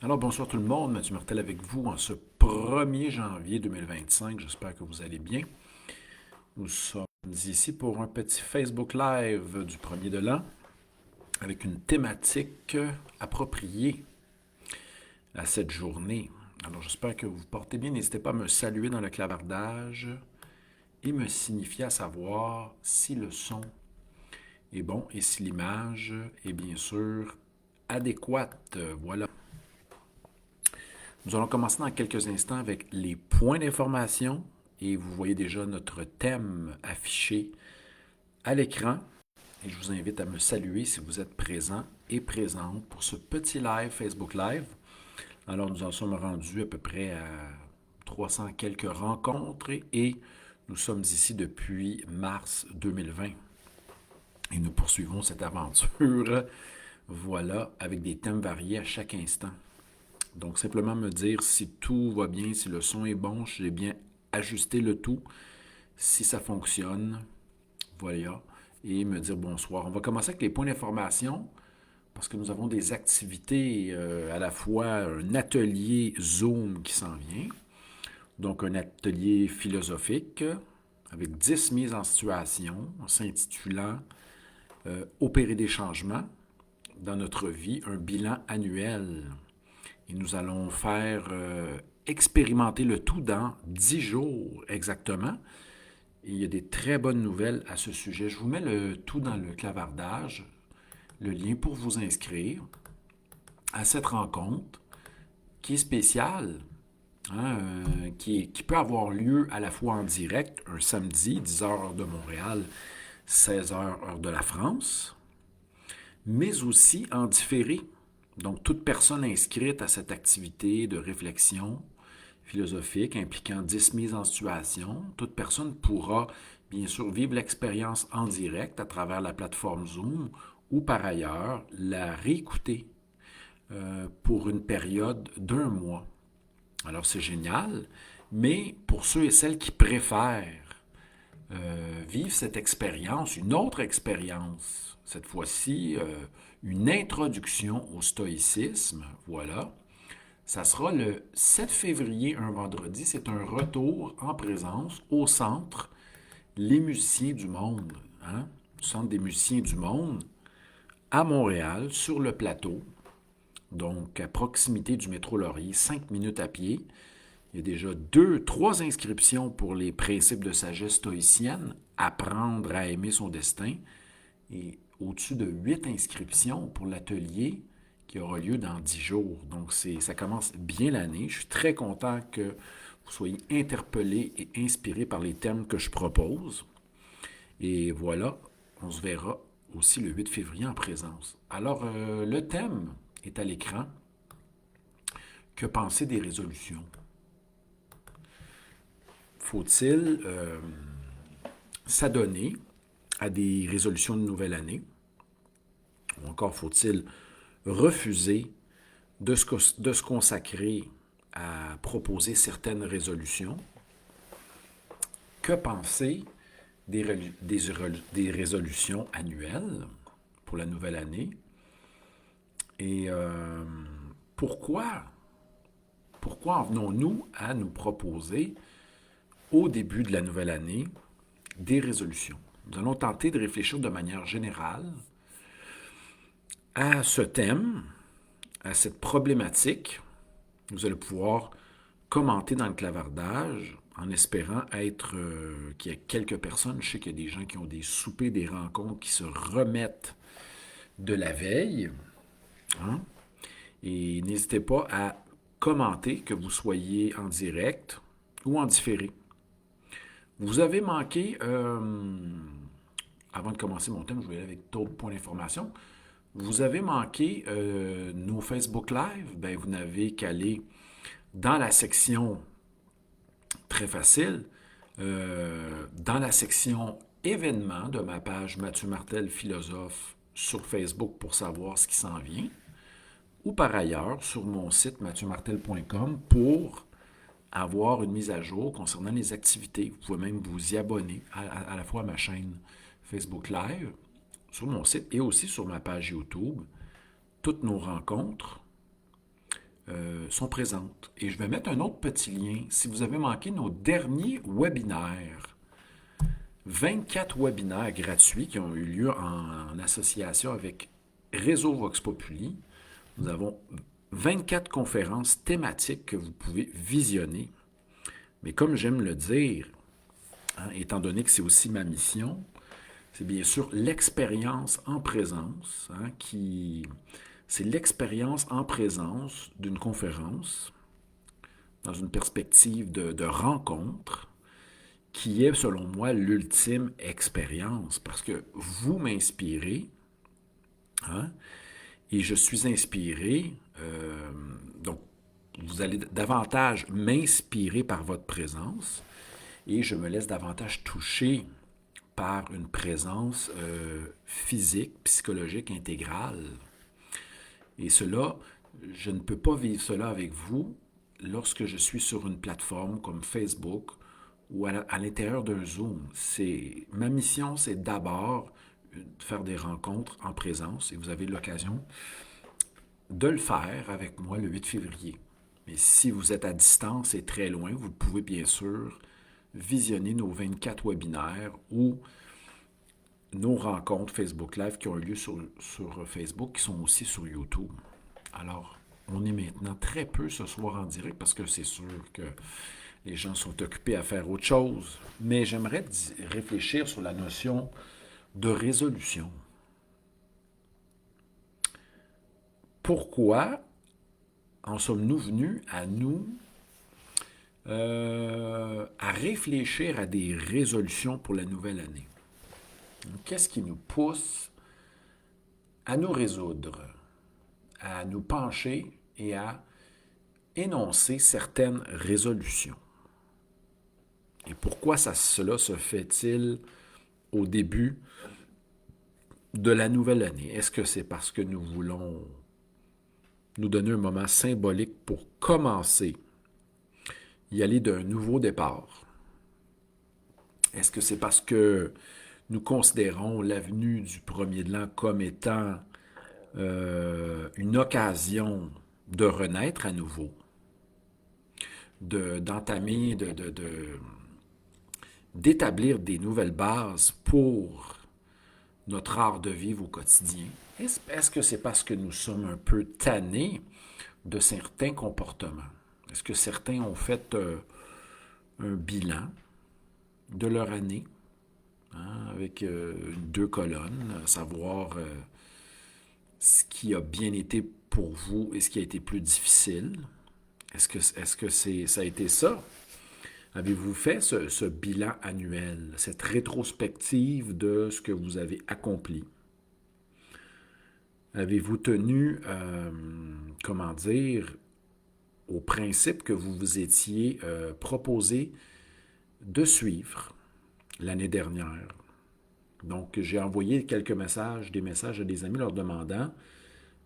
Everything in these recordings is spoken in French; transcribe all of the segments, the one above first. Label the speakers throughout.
Speaker 1: Alors bonsoir tout le monde, Mathieu Martel avec vous en ce 1er janvier 2025. J'espère que vous allez bien. Nous sommes ici pour un petit Facebook Live du premier de l'an avec une thématique appropriée à cette journée. Alors j'espère que vous vous portez bien. N'hésitez pas à me saluer dans le clavardage et me signifier à savoir si le son est bon et si l'image est bien sûr adéquate. Voilà. Nous allons commencer dans quelques instants avec les points d'information et vous voyez déjà notre thème affiché à l'écran. Et je vous invite à me saluer si vous êtes présent et présente pour ce petit live, Facebook Live. Alors nous en sommes rendus à peu près à 300 quelques rencontres et nous sommes ici depuis mars 2020. Et nous poursuivons cette aventure, voilà, avec des thèmes variés à chaque instant. Donc, simplement me dire si tout va bien, si le son est bon, si j'ai bien ajusté le tout, si ça fonctionne, voilà, et me dire bonsoir. On va commencer avec les points d'information parce que nous avons des activités, à la fois un atelier Zoom qui s'en vient, donc un atelier philosophique avec 10 mises en situation s'intitulant Opérer des changements dans notre vie, un bilan annuel. Et nous allons faire expérimenter le tout dans 10 jours exactement. Et il y a des très bonnes nouvelles à ce sujet. Je vous mets le tout dans le clavardage, le lien pour vous inscrire à cette rencontre qui est spéciale, hein, qui peut avoir lieu à la fois en direct, un samedi, 10h heure de Montréal, 16h heure de la France, mais aussi en différé. Donc, toute personne inscrite à cette activité de réflexion philosophique impliquant 10 mises en situation, toute personne pourra bien sûr vivre l'expérience en direct à travers la plateforme Zoom ou par ailleurs la réécouter pour une période d'un mois. Alors c'est génial, mais pour ceux et celles qui préfèrent vivre cette expérience, une autre expérience, cette fois-ci une introduction au stoïcisme, voilà. Ça sera le 7 février, un vendredi. C'est un retour en présence au centre Les Musiciens du Monde, hein? Centre des Musiciens du Monde, à Montréal, sur le plateau, donc à proximité du métro Laurier, 5 minutes à pied. Il y a déjà trois inscriptions pour les principes de sagesse stoïcienne, apprendre à aimer son destin, et au-dessus de 8 inscriptions pour l'atelier qui aura lieu dans 10 jours. Donc, ça commence bien l'année. Je suis très content que vous soyez interpellés et inspirés par les thèmes que je propose. Et voilà, on se verra aussi le 8 février en présence. Alors, le thème est à l'écran. Que penser des résolutions? Faut-il s'adonner à des résolutions de nouvelle année? Ou encore faut-il refuser de se consacrer à proposer certaines résolutions? Que penser des résolutions annuelles pour la nouvelle année? Et pourquoi, pourquoi en venons-nous à nous proposer au début de la nouvelle année des résolutions? Nous allons tenter de réfléchir de manière générale à ce thème, à cette problématique. Vous allez pouvoir commenter dans le clavardage en espérant qu'il y ait quelques personnes. Je sais qu'il y a des gens qui ont des soupers, des rencontres, qui se remettent de la veille, hein? Et n'hésitez pas à commenter, que vous soyez en direct ou en différé. Vous avez manqué, avant de commencer mon thème, je vais aller avec d'autres points d'information. Vous avez manqué nos Facebook Live, ben vous n'avez qu'à aller dans la section très facile, dans la section événements de ma page Mathieu Martel Philosophe sur Facebook pour savoir ce qui s'en vient, ou par ailleurs sur mon site mathieumartel.com pour avoir une mise à jour concernant les activités. Vous pouvez même vous y abonner à la fois à ma chaîne Facebook Live, sur mon site et aussi sur ma page YouTube. Toutes nos rencontres sont présentes. Et je vais mettre un autre petit lien. Si vous avez manqué nos derniers webinaires, 24 webinaires gratuits qui ont eu lieu en association avec Réseau Vox Populi. Nous avons 24 conférences thématiques que vous pouvez visionner. Mais comme j'aime le dire, hein, étant donné que c'est aussi ma mission, c'est bien sûr l'expérience en présence, hein, c'est l'expérience en présence d'une conférence dans une perspective de rencontre qui est, selon moi, l'ultime expérience. Parce que vous m'inspirez, hein, et je suis inspiré, donc vous allez davantage m'inspirer par votre présence, et je me laisse davantage toucher par une présence physique, psychologique intégrale. Et cela, je ne peux pas vivre cela avec vous lorsque je suis sur une plateforme comme Facebook ou à l'intérieur d'un Zoom. Ma mission, c'est d'abord de faire des rencontres en présence et vous avez l'occasion de le faire avec moi le 8 février. Mais si vous êtes à distance et très loin, vous pouvez bien sûr visionner nos 24 webinaires ou nos rencontres Facebook Live qui ont eu lieu sur Facebook, qui sont aussi sur YouTube. Alors, on est maintenant très peu ce soir en direct parce que c'est sûr que les gens sont occupés à faire autre chose. Mais j'aimerais réfléchir sur la notion de résolution. Pourquoi en sommes-nous venus à réfléchir à des résolutions pour la nouvelle année? Qu'est-ce qui nous pousse à nous résoudre, à nous pencher et à énoncer certaines résolutions? Et pourquoi cela se fait-il au début de la nouvelle année? Est-ce que c'est parce que nous voulons nous donner un moment symbolique pour commencer, y aller d'un nouveau départ? Est-ce que c'est parce que nous considérons l'avenue du premier de l'an comme étant une occasion de renaître à nouveau, d'entamer, d'établir des nouvelles bases pour notre art de vivre au quotidien? Est-ce que c'est parce que nous sommes un peu tannés de certains comportements? Est-ce que certains ont fait un bilan de leur année, hein, avec deux colonnes, à savoir ce qui a bien été pour vous et ce qui a été plus difficile? Est-ce que ça a été ça? Avez-vous fait ce bilan annuel, cette rétrospective de ce que vous avez accompli? Avez-vous tenu, comment dire, au principe que vous vous étiez proposé de suivre l'année dernière? Donc, j'ai envoyé quelques messages, des messages à des amis leur demandant,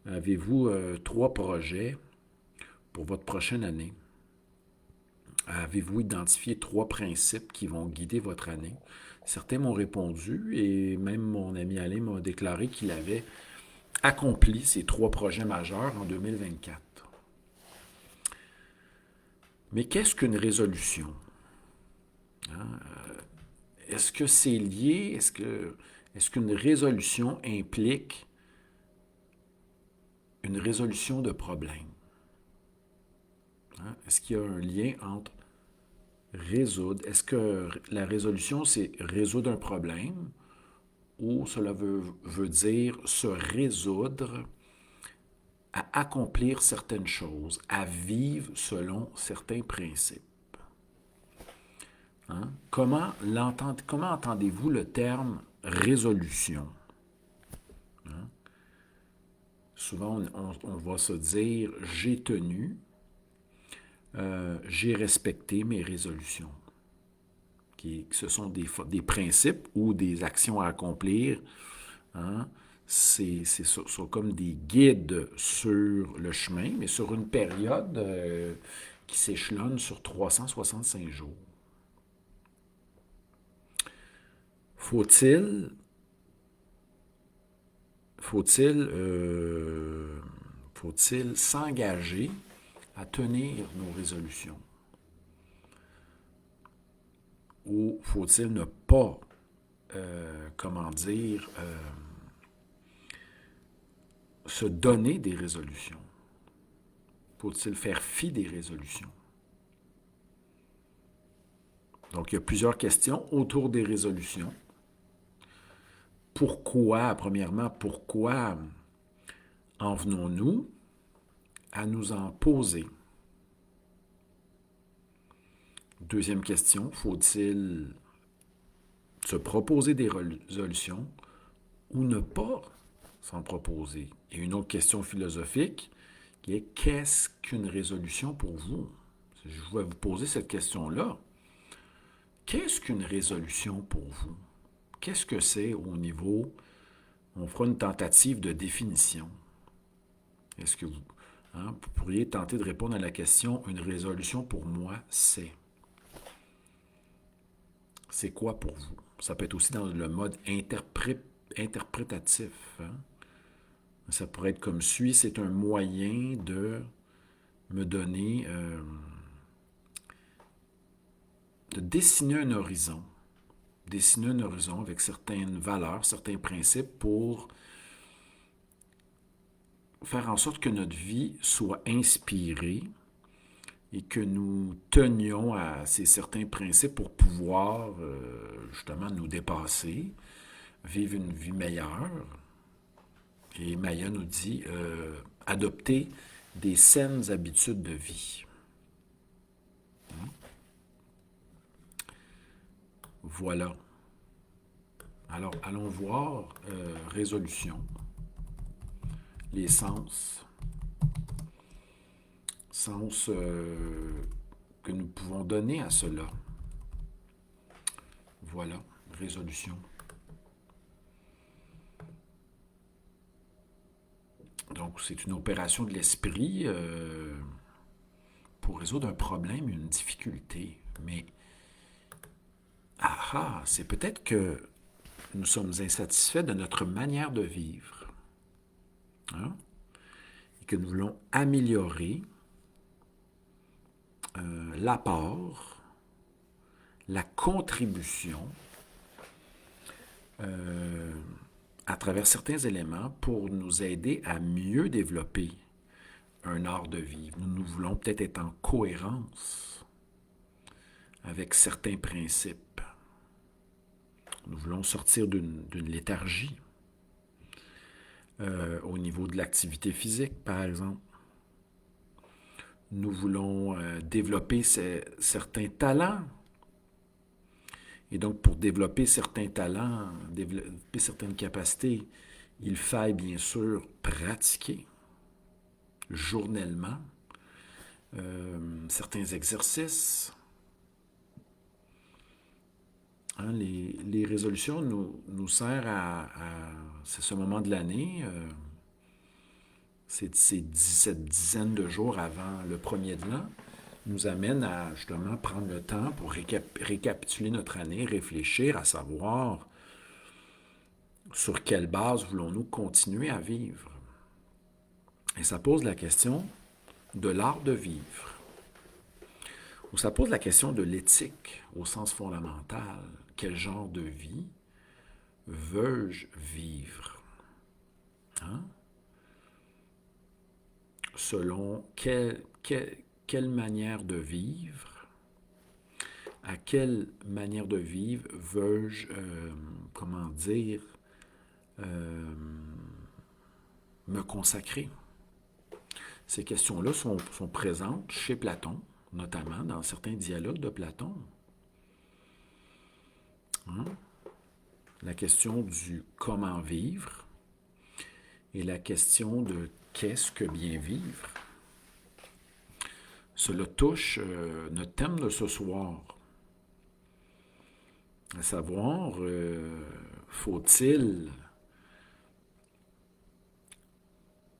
Speaker 1: avez-vous 3 projets pour votre prochaine année? Avez-vous identifié 3 principes qui vont guider votre année? Certains m'ont répondu et même mon ami Alain m'a déclaré qu'il avait accompli ces 3 projets majeurs en 2024. Mais qu'est-ce qu'une résolution? Hein? Est-ce que c'est lié? Est-ce qu'une résolution implique une résolution de problème? Hein? Est-ce qu'il y a un lien entre résoudre? Est-ce que la résolution, c'est résoudre un problème ou cela veut dire se résoudre à accomplir certaines choses, à vivre selon certains principes? Hein? Comment entendez-vous le terme résolution? Hein? Souvent, on va se dire j'ai tenu, j'ai respecté mes résolutions. Ce sont des principes ou des actions à accomplir. Hein? C'est comme des guides sur le chemin, mais sur une période qui s'échelonne sur 365 jours. Faut-il s'engager à tenir nos résolutions? Ou faut-il ne pas, se donner des résolutions? Faut-il faire fi des résolutions? Donc, il y a plusieurs questions autour des résolutions. Premièrement, pourquoi en venons-nous à nous en poser? Deuxième question, faut-il se proposer des résolutions ou ne pas s'en proposer? Et une autre question philosophique qui est qu'est-ce qu'une résolution pour vous? Je vais vous poser cette question-là. Qu'est-ce qu'une résolution pour vous? Qu'est-ce que c'est au niveau... On fera une tentative de définition. Est-ce que vous pourriez tenter de répondre à la question, une résolution pour moi, c'est... C'est quoi pour vous? Ça peut être aussi dans le mode interprétatif. Ça pourrait être comme suit, c'est un moyen de me donner, de dessiner un horizon. Dessiner un horizon avec certaines valeurs, certains principes pour faire en sorte que notre vie soit inspirée et que nous tenions à ces certains principes pour pouvoir justement nous dépasser, vivre une vie meilleure. Et Maya nous dit adopter des saines habitudes de vie. Voilà. Alors, allons voir résolution, les sens que nous pouvons donner à cela. Voilà, résolution. Donc, c'est une opération de l'esprit pour résoudre un problème, une difficulté. Mais, c'est peut-être que nous sommes insatisfaits de notre manière de vivre. Et que nous voulons améliorer l'apport, la contribution à travers certains éléments pour nous aider à mieux développer un art de vivre. Nous voulons peut-être être en cohérence avec certains principes. Nous voulons sortir d'une léthargie au niveau de l'activité physique, par exemple. Nous voulons développer certains talents. Et donc, pour développer certains talents, développer certaines capacités, il faille bien sûr pratiquer journellement certains exercices. Les résolutions nous servent c'est ce moment de l'année, cette dizaine de jours avant le premier de l'an, nous amène à justement prendre le temps pour récapituler notre année, réfléchir à savoir sur quelle base voulons-nous continuer à vivre. Et ça pose la question de l'art de vivre. Ou ça pose la question de l'éthique au sens fondamental. Quel genre de vie veux-je vivre? Selon quelle manière de vivre, à quelle manière de vivre veux-je, me consacrer? Ces questions-là sont présentes chez Platon, notamment dans certains dialogues de Platon. La question du comment vivre et la question de qu'est-ce que bien vivre. Cela touche notre thème de ce soir. À savoir, faut-il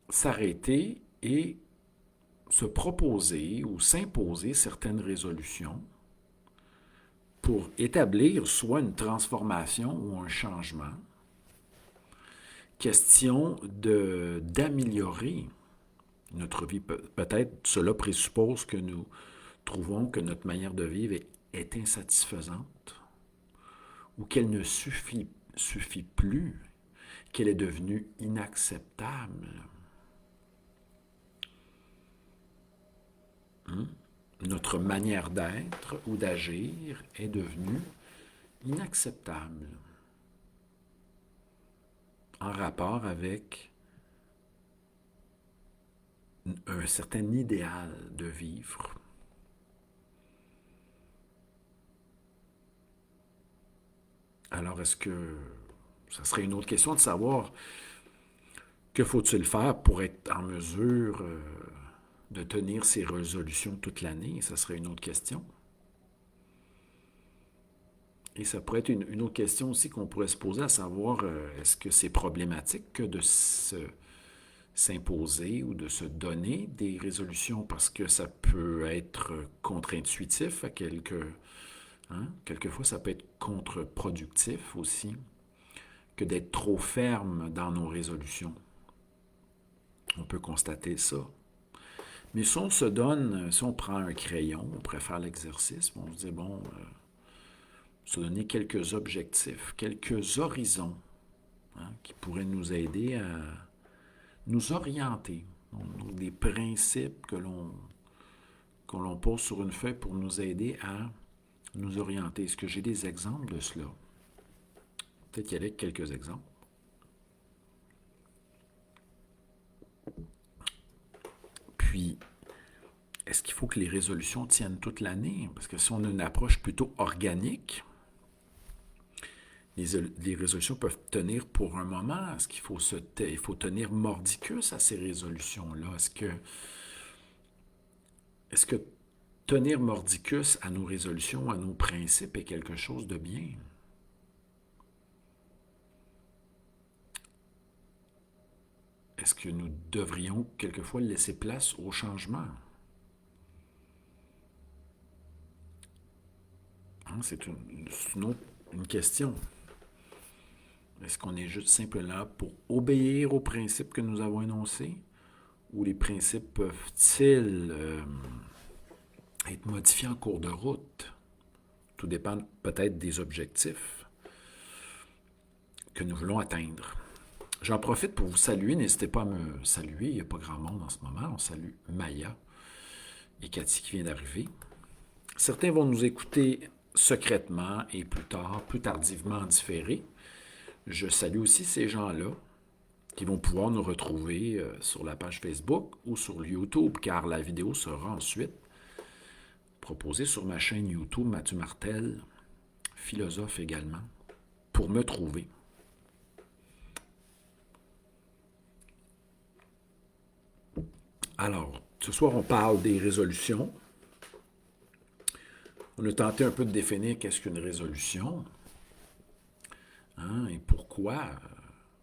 Speaker 1: s'arrêter et se proposer ou s'imposer certaines résolutions pour établir soit une transformation ou un changement. Question d'améliorer Notre vie, peut-être, cela présuppose que nous trouvons que notre manière de vivre est insatisfaisante ou qu'elle ne suffit plus, qu'elle est devenue inacceptable. Notre manière d'être ou d'agir est devenue inacceptable en rapport avec un certain idéal de vivre. Alors, est-ce que ça serait une autre question de savoir que faut-il faire pour être en mesure de tenir ses résolutions toute l'année? Ça serait une autre question. Et ça pourrait être une autre question aussi qu'on pourrait se poser, à savoir, est-ce que c'est problématique que de s'imposer ou de se donner des résolutions parce que ça peut être contre-intuitif à quelquefois ça peut être contre-productif aussi que d'être trop ferme dans nos résolutions. On peut constater ça. Mais si on se donne, si on prend un crayon, on pourrait faire l'exercice, on se dit, bon, se donner quelques objectifs, quelques horizons qui pourraient nous aider à nous orienter. Donc, des principes que l'on pose sur une feuille pour nous aider à nous orienter. Est-ce que j'ai des exemples de cela? Peut-être qu'il y avait quelques exemples. Puis, est-ce qu'il faut que les résolutions tiennent toute l'année? Parce que si on a une approche plutôt organique, les résolutions peuvent tenir pour un moment. Est-ce qu'il faut il faut tenir mordicus à ces résolutions-là? Est-ce que tenir mordicus à nos résolutions, à nos principes est quelque chose de bien? Est-ce que nous devrions quelquefois laisser place au changement? C'est une question. Est-ce qu'on est juste simple là pour obéir aux principes que nous avons énoncés? Ou les principes peuvent-ils être modifiés en cours de route? Tout dépend peut-être des objectifs que nous voulons atteindre. J'en profite pour vous saluer. N'hésitez pas à me saluer. Il n'y a pas grand monde en ce moment. On salue Maya et Cathy qui vient d'arriver. Certains vont nous écouter secrètement et plus tard, plus tardivement en différé. Je salue aussi ces gens-là qui vont pouvoir nous retrouver sur la page Facebook ou sur YouTube, car la vidéo sera ensuite proposée sur ma chaîne YouTube, Mathieu Martel, philosophe également, pour me trouver. Alors, ce soir, on parle des résolutions. On a tenté un peu de définir qu'est-ce qu'une résolution et pourquoi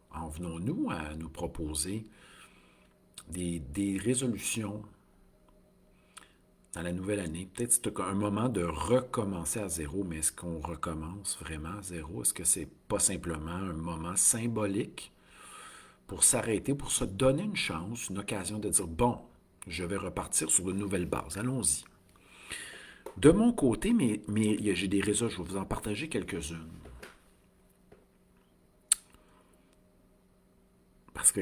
Speaker 1: en venons-nous à nous proposer des résolutions dans la nouvelle année. Peut-être que c'est un moment de recommencer à zéro, mais est-ce qu'on recommence vraiment à zéro? Est-ce que c'est pas simplement un moment symbolique pour s'arrêter, pour se donner une chance, une occasion de dire, bon, je vais repartir sur une nouvelle base, allons-y. De mon côté, mais j'ai des réseaux, je vais vous en partager quelques-unes. Parce que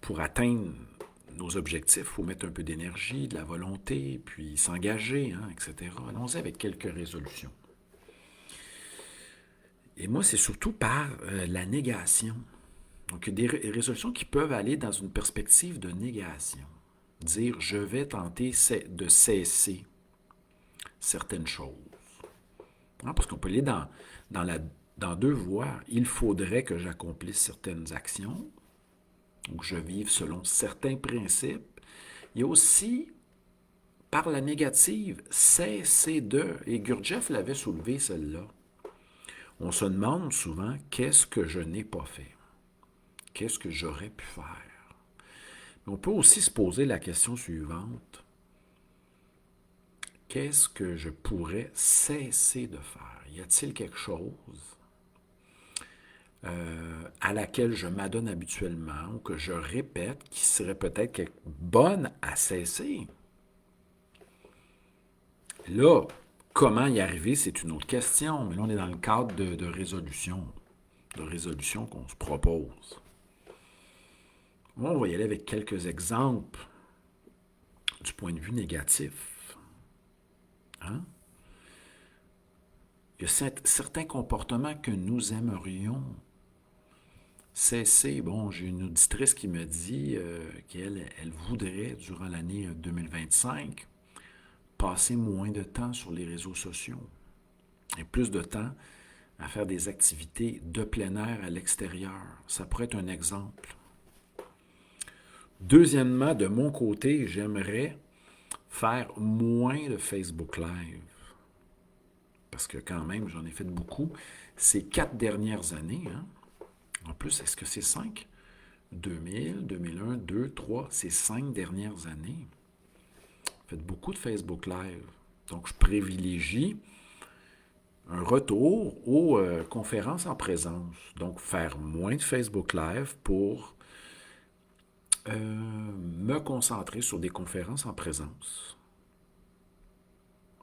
Speaker 1: pour atteindre nos objectifs, il faut mettre un peu d'énergie, de la volonté, puis s'engager, etc. Allons-y avec quelques résolutions. Et moi, c'est surtout par la négation. Donc, il y a des résolutions qui peuvent aller dans une perspective de négation. Dire, je vais tenter de cesser certaines choses. Parce qu'on peut aller dans deux voies. Il faudrait que j'accomplisse certaines actions, ou que je vive selon certains principes. Il y a aussi, par la négative, cesser de. Et Gurdjieff l'avait soulevé, celle-là. On se demande souvent, qu'est-ce que je n'ai pas fait? Qu'est-ce que j'aurais pu faire? Mais on peut aussi se poser la question suivante. Qu'est-ce que je pourrais cesser de faire? Y a-t-il quelque chose à laquelle je m'adonne habituellement ou que je répète, qui serait peut-être bonne à cesser. Là, comment y arriver, c'est une autre question, mais là, on est dans le cadre de résolution qu'on se propose. Moi, on va y aller avec quelques exemples du point de vue négatif. Hein? Il y a certains comportements que nous aimerions cesser. Bon, j'ai une auditrice qui me dit qu'elle voudrait, durant l'année 2025, passer moins de temps sur les réseaux sociaux et plus de temps à faire des activités de plein air à l'extérieur. Ça pourrait être un exemple. Deuxièmement, de mon côté, j'aimerais faire moins de Facebook Live. Parce que quand même, j'en ai fait beaucoup ces 4 dernières années. Hein? En plus, est-ce que c'est 5? 2000, 2001, 2, 3, c'est 5 dernières années. J'ai fait beaucoup de Facebook Live. Donc, je privilégie un retour aux conférences en présence. Donc, faire moins de Facebook Live pour me concentrer sur des conférences en présence.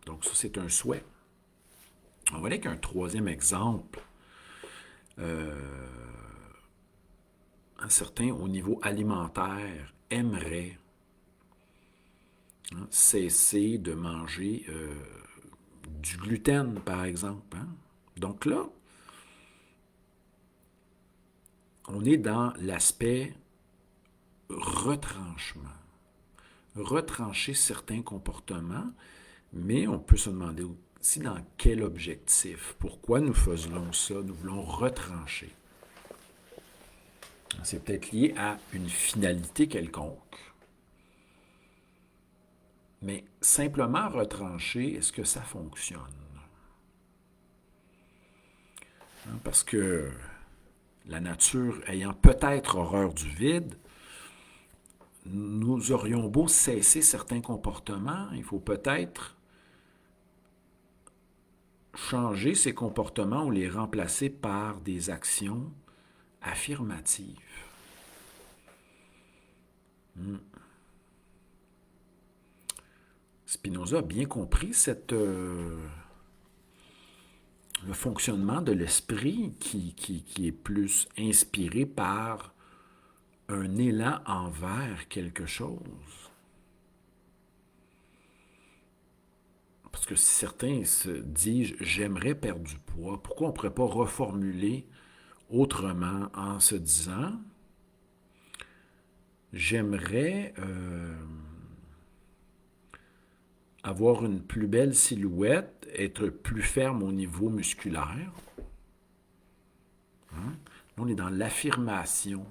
Speaker 1: Donc, ça, c'est un souhait. On va aller avec un troisième exemple. Un certain, au niveau alimentaire, aimerait cesser de manger du gluten, par exemple. Hein? Donc là, on est dans l'aspect retranchement. Retrancher certains comportements, mais on peut se demander aussi dans quel objectif. Pourquoi nous faisons ça? Nous voulons retrancher. C'est peut-être lié à une finalité quelconque. Mais simplement retrancher, est-ce que ça fonctionne? Parce que la nature ayant peut-être horreur du vide, nous aurions beau cesser certains comportements, il faut peut-être changer ces comportements ou les remplacer par des actions affirmatives. Spinoza a bien compris le fonctionnement de l'esprit qui est plus inspiré par un élan envers quelque chose. Parce que si certains se disent « j'aimerais perdre du poids », pourquoi on ne pourrait pas reformuler autrement en se disant « j'aimerais avoir une plus belle silhouette, être plus ferme au niveau musculaire. » Hein? Là, on est dans l'affirmation.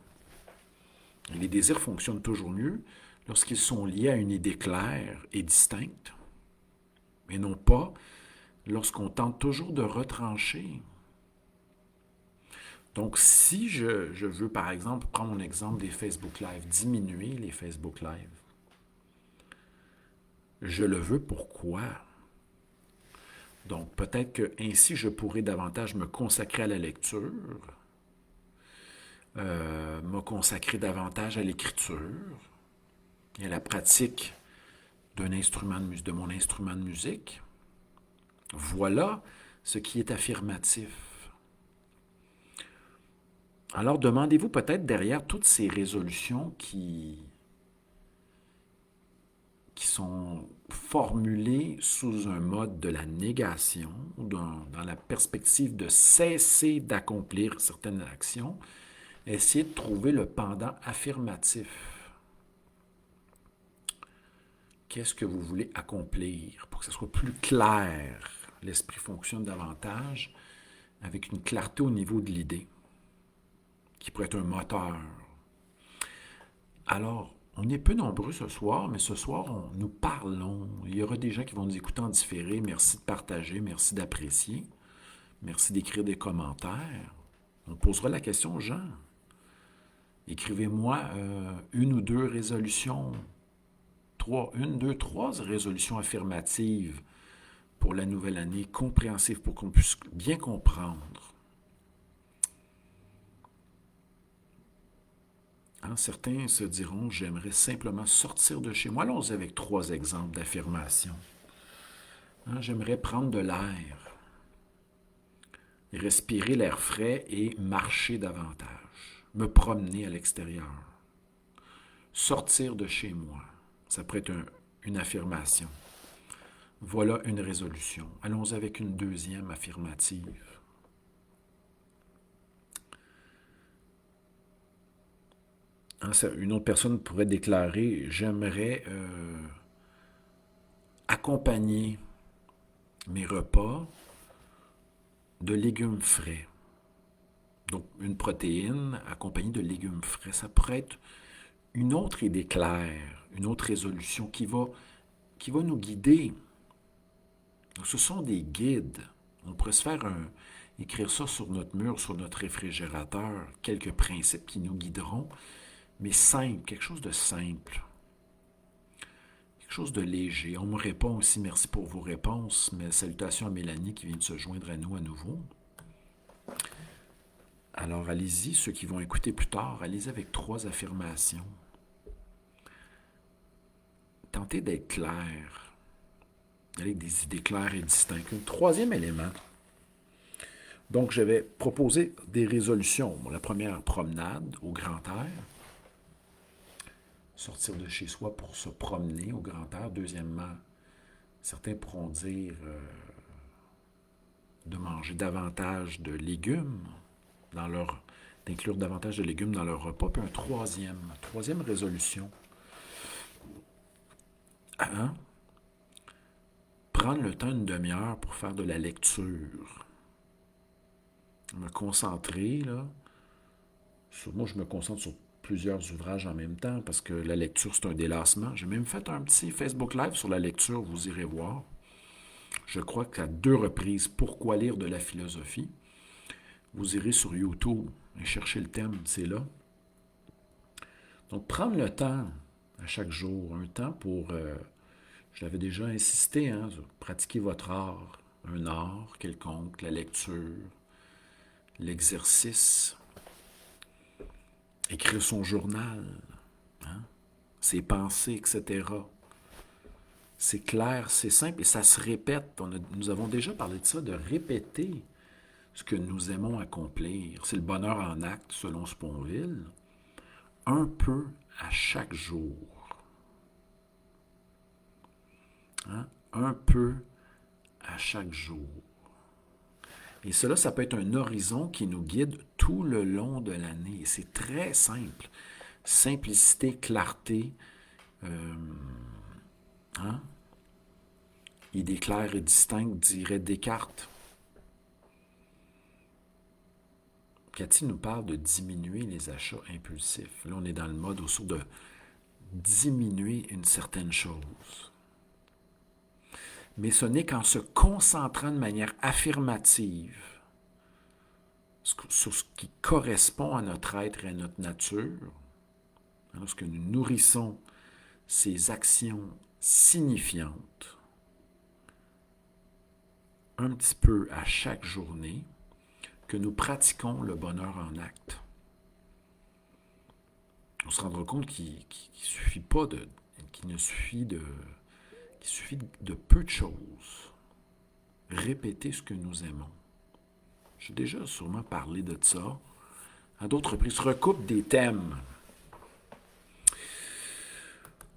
Speaker 1: Les désirs fonctionnent toujours mieux lorsqu'ils sont liés à une idée claire et distincte, et non pas lorsqu'on tente toujours de retrancher. Donc, si je veux, par exemple, prendre mon exemple des Facebook Live, diminuer les Facebook Live, je le veux pourquoi? Donc, peut-être que ainsi, je pourrais davantage me consacrer à la lecture, me consacrer davantage à l'écriture et à la pratique de mon instrument de musique. Voilà ce qui est affirmatif. Alors, demandez-vous peut-être derrière toutes ces résolutions qui sont formulées sous un mode de la négation, ou dans la perspective de cesser d'accomplir certaines actions, essayez de trouver le pendant affirmatif. Qu'est-ce que vous voulez accomplir pour que ce soit plus clair? L'esprit fonctionne davantage avec une clarté au niveau de l'idée, qui pourrait être un moteur. Alors, on est peu nombreux ce soir, mais ce soir, nous parlons. Il y aura des gens qui vont nous écouter en différé. Merci de partager, merci d'apprécier, merci d'écrire des commentaires. On posera la question aux gens. Écrivez-moi une ou deux résolutions, une, deux, trois résolutions affirmatives pour la nouvelle année, compréhensives, pour qu'on puisse bien comprendre. Hein, certains se diront, j'aimerais simplement sortir de chez moi. Allons avec 3 exemples d'affirmation. Hein, j'aimerais prendre de l'air, respirer l'air frais et marcher davantage, me promener à l'extérieur, sortir de chez moi. Ça pourrait être une affirmation. Voilà une résolution. Allons avec une deuxième affirmative. Hein, une autre personne pourrait déclarer, j'aimerais accompagner mes repas de légumes frais. Donc, une protéine accompagnée de légumes frais. Ça pourrait être une autre idée claire, une autre résolution qui va nous guider. Donc, ce sont des guides. On pourrait se faire écrire ça sur notre mur, sur notre réfrigérateur, quelques principes qui nous guideront, mais simple, quelque chose de simple. Quelque chose de léger. On me répond aussi, merci pour vos réponses, mais salutations à Mélanie qui vient de se joindre à nous à nouveau. Alors allez-y, ceux qui vont écouter plus tard, allez-y avec 3 affirmations. Tentez d'être clair, avec des idées claires et distinctes. Un troisième élément. Donc, je vais proposer des résolutions. Bon, la première, promenade au grand air. Sortir de chez soi pour se promener au grand air. Deuxièmement, certains pourront dire de manger davantage de légumes d'inclure davantage de légumes dans leur repas. Puis troisième résolution. Hein? Prendre le temps une demi-heure pour faire de la lecture. Me concentrer, là. Moi, je me concentre sur plusieurs ouvrages en même temps parce que la lecture, c'est un délassement. J'ai même fait un petit Facebook Live sur la lecture, vous irez voir. Je crois qu'à 2 reprises, pourquoi lire de la philosophie? Vous irez sur YouTube et chercher le thème, c'est là. Donc, prendre le temps à chaque jour, un temps pour, je l'avais déjà insisté, hein, pratiquer votre art, un art quelconque, la lecture, l'exercice, écrire son journal, hein, ses pensées, etc. C'est clair, c'est simple et ça se répète. Nous avons déjà parlé de ça, de répéter ce que nous aimons accomplir. C'est le bonheur en acte, selon Sponville. Un peu à chaque jour. Hein? Un peu à chaque jour. Et cela, ça peut être un horizon qui nous guide tout le long de l'année. Et c'est très simple. Simplicité, clarté, hein? Idée claire et distincte, dirait Descartes. Cathy nous parle de diminuer les achats impulsifs. Là, on est dans le mode autour de diminuer une certaine chose. Mais ce n'est qu'en se concentrant de manière affirmative sur ce qui correspond à notre être et à notre nature, lorsque nous nourrissons ces actions signifiantes un petit peu à chaque journée, que nous pratiquons le bonheur en acte. On se rendra compte qu'il suffit de peu de choses. Répéter ce que nous aimons. J'ai déjà sûrement parlé de ça. À d'autres reprises, recoupe des thèmes.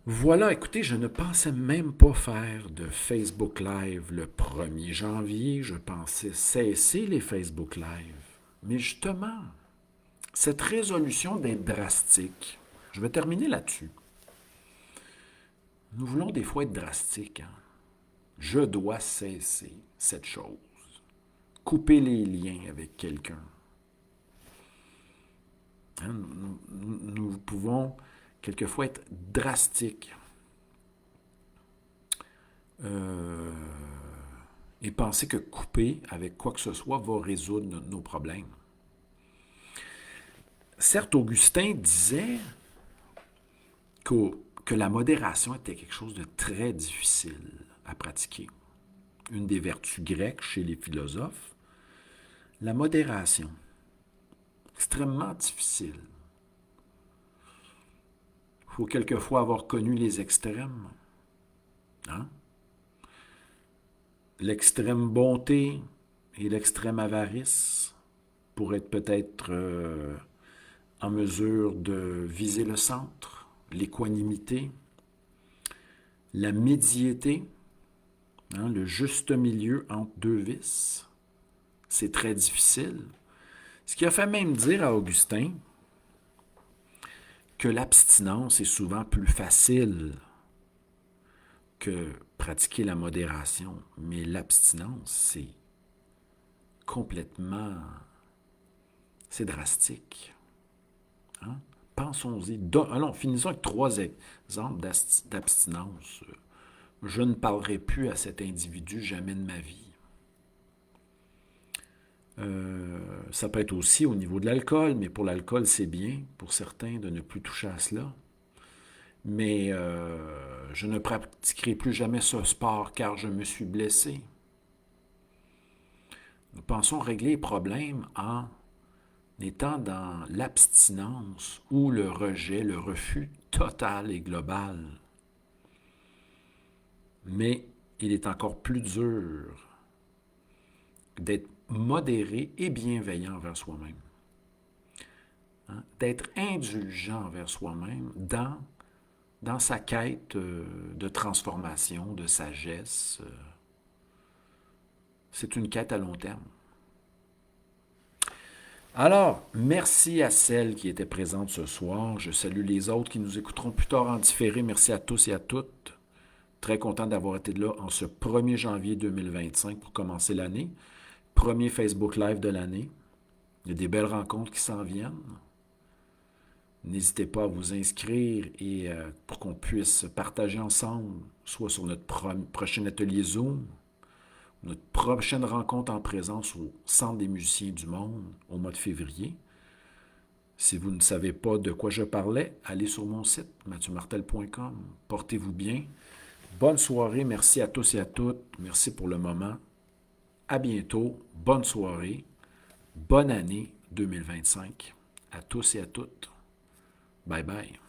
Speaker 1: Voilà, écoutez, je ne pensais même pas faire de Facebook Live le 1er janvier. Je pensais cesser les Facebook Live. Mais justement, cette résolution d'être drastique, je vais terminer là-dessus. Nous voulons des fois être drastiques. Hein? Je dois cesser cette chose. Couper les liens avec quelqu'un. Hein? Nous pouvons quelquefois être drastiques et penser que couper avec quoi que ce soit va résoudre nos problèmes. Certes, Augustin disait que la modération était quelque chose de très difficile à pratiquer. Une des vertus grecques chez les philosophes, la modération, extrêmement difficile. faut quelquefois avoir connu les extrêmes. Hein? L'extrême bonté et l'extrême avarice pour être peut-être en mesure de viser le centre, l'équanimité, la médiété, hein, le juste milieu entre deux vices. C'est très difficile. Ce qui a fait même dire à Augustin que l'abstinence est souvent plus facile que pratiquer la modération. Mais l'abstinence, complètement, c'est drastique. Hein? Pensons-y. Allons, finissons avec 3 exemples d'abstinence. Je ne parlerai plus à cet individu jamais de ma vie. Ça peut être aussi au niveau de l'alcool, mais pour l'alcool, c'est bien, pour certains, de ne plus toucher à cela. Mais je ne pratiquerai plus jamais ce sport car je me suis blessé. Nous pensons régler les problèmes en étant dans l'abstinence ou le rejet, le refus total et global. Mais il est encore plus dur d'être modéré et bienveillant envers soi-même. Hein? D'être indulgent envers soi-même dans sa quête de transformation, de sagesse. C'est une quête à long terme. Alors, merci à celles qui étaient présentes ce soir. Je salue les autres qui nous écouteront plus tard en différé. Merci à tous et à toutes. Très content d'avoir été là en ce 1er janvier 2025 pour commencer l'année. Premier Facebook Live de l'année. Il y a des belles rencontres qui s'en viennent. N'hésitez pas à vous inscrire et pour qu'on puisse partager ensemble, soit sur notre prochain atelier Zoom, notre prochaine rencontre en présence au Centre des musiciens du monde au mois de février. Si vous ne savez pas de quoi je parlais, allez sur mon site, mathieumartel.com. Portez-vous bien. Bonne soirée. Merci à tous et à toutes. Merci pour le moment. À bientôt. Bonne soirée. Bonne année 2025. À tous et à toutes. Bye bye.